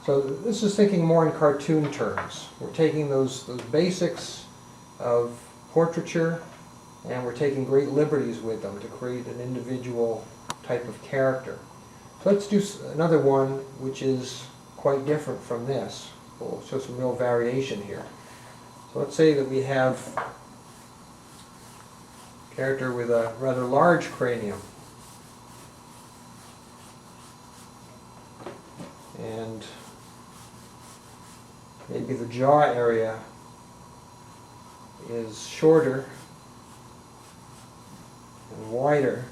So this is thinking more in cartoon terms. We're taking those basics of portraiture and we're taking great liberties with them to create an individual type of character. So let's do another one which is quite different from this. We'll show some real variation here. So let's say that we have a character with a rather large cranium. And maybe the jaw area is shorter and wider.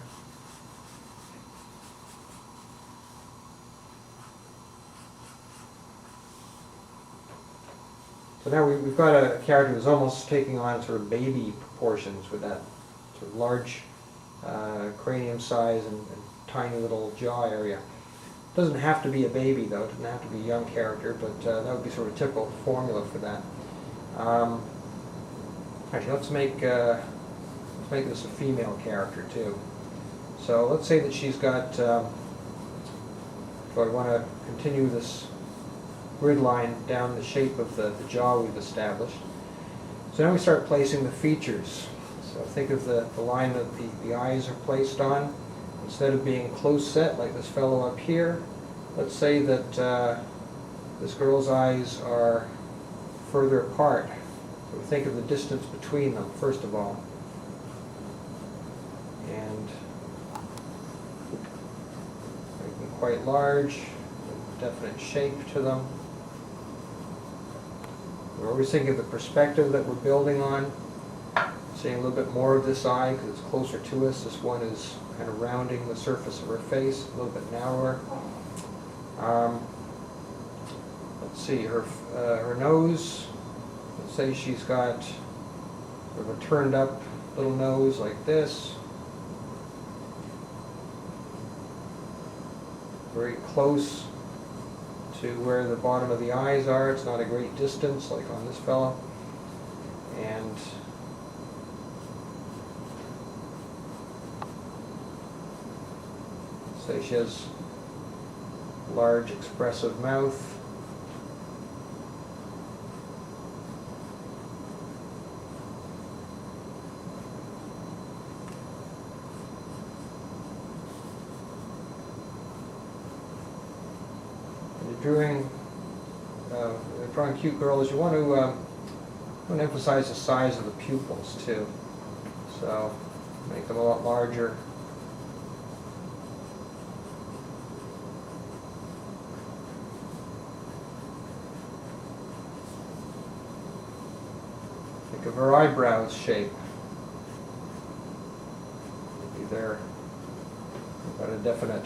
So now we've got a character who's almost taking on sort of baby proportions with that sort of large cranium size and tiny little jaw area. It doesn't have to be a baby though, it doesn't have to be a young character, but that would be sort of a typical formula for that. Actually, let's make this a female character too. So let's say that she's got, so I want to continue this grid line down the shape of the jaw we've established. So now we start placing the features. So think of the line that the eyes are placed on. Instead of being close set like this fellow up here, let's say that this girl's eyes are further apart. So think of the distance between them, first of all. And make them quite large, definite shape to them. We're always thinking of the perspective that we're building on. Seeing a little bit more of this eye because it's closer to us. This one is kind of rounding the surface of her face, a little bit narrower. Let's see, her nose. Let's say she's got sort of a turned up little nose like this. Very close to where the bottom of the eyes are. It's not a great distance like on this fellow. And say she has a large expressive mouth. Drawing cute girls, you want to emphasize the size of the pupils too. So make them a lot larger. Think of her eyebrows shape. Maybe they've got a definite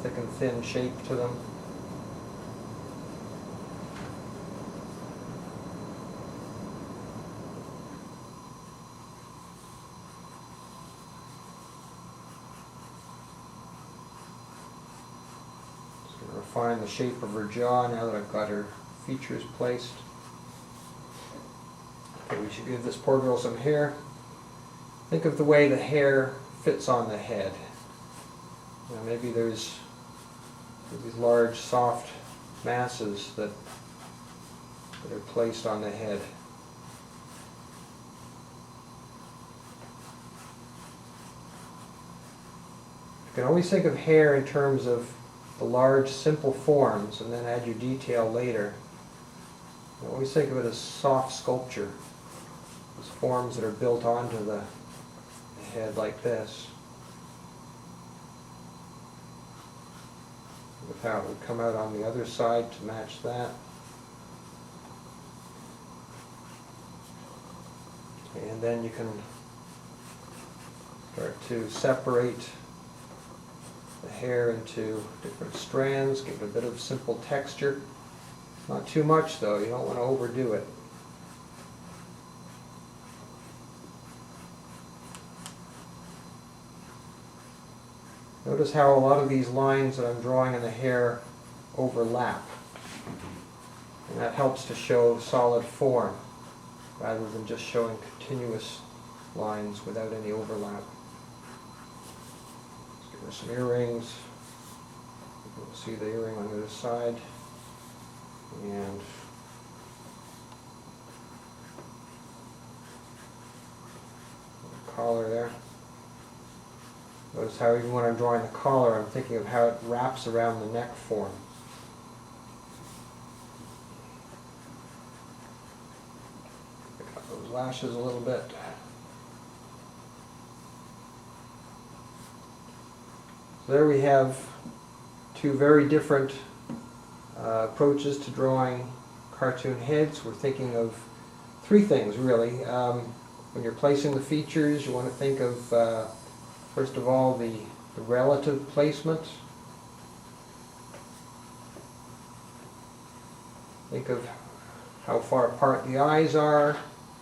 thick and thin shape to them. Refine the shape of her jaw now that I've got her features placed. Okay, we should give this poor girl some hair. Think of the way the hair fits on the head. You know, maybe there's these large soft masses that are placed on the head. You can always think of hair in terms of the large, simple forms, and then add your detail later. You always think of it as soft sculpture, those forms that are built onto the head like this. With how it would come out on the other side to match that. And then you can start to separate the hair into different strands, give it a bit of simple texture. Not too much though, you don't want to overdo it. Notice how a lot of these lines that I'm drawing in the hair overlap. And that helps to show solid form rather than just showing continuous lines without any overlap. Let's give her some earrings. You can see the earring on the other side. And collar there. Notice how even when I'm drawing the collar, I'm thinking of how it wraps around the neck form. Pick up those lashes a little bit. So there we have two very different approaches to drawing cartoon heads. We're thinking of three things really. When you're placing the features, you want to think of first of all the relative placement. Think of how far apart the eyes are,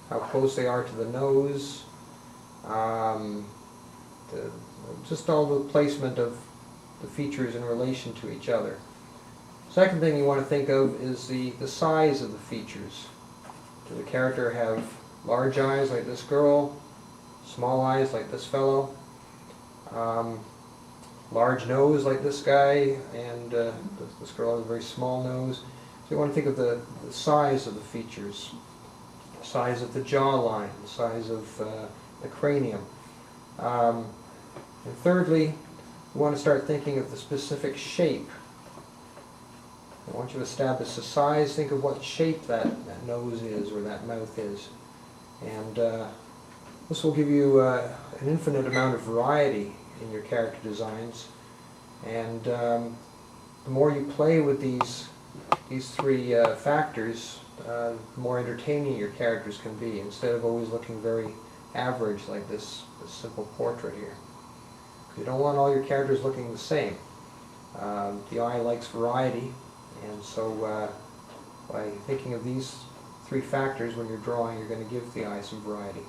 how close they are to the nose, just all the placement of the features in relation to each other. Second thing you want to think of is the size of the features. Does the character have large eyes like this girl, small eyes like this fellow, large nose like this guy, and this girl has a very small nose. So you want to think of the size of the features, the size of the jawline, the size of the cranium. And thirdly, you want to start thinking of the specific shape. And once you establish the size, think of what shape that nose is or that mouth is. And this will give you an infinite amount of variety in your character designs. And the more you play with these three factors, the more entertaining your characters can be, instead of always looking very average like this simple portrait here. You don't want all your characters looking the same. The eye likes variety, and so by thinking of these three factors when you're drawing, you're going to give the eye some variety.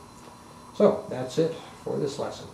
So that's it for this lesson.